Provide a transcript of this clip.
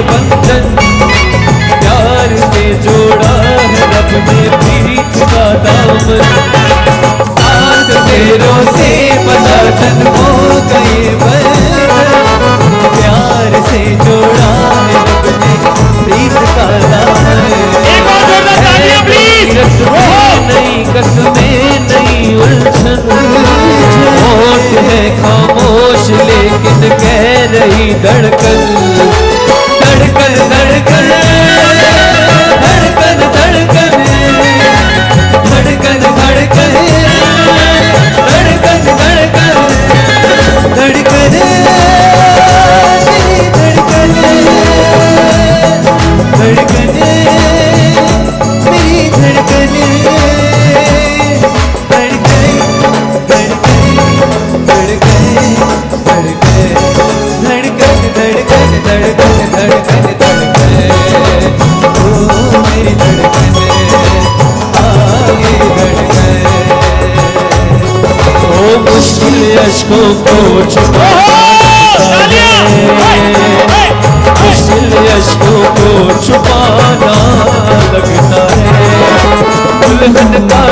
बंधन, प्यार से जोड़ा है रब ने प्रीत का दामन। सात फेरों से बंधन हो गए बंधन, प्यार से जोड़ा है रब ने प्रीत का दामन। नहीं कसमें नहीं उलझन, होठ है खामोश लेकिन कह रही धड़कन। धड़कन धड़कन धड़कन धड़कन धड़कन धड़कन धड़कन धड़कन धड़कन धड़कन मेरी धड़कन अश्कों को छुपाना, मुश्किल अश्कों को छुपाना लगता है। दुल्हन का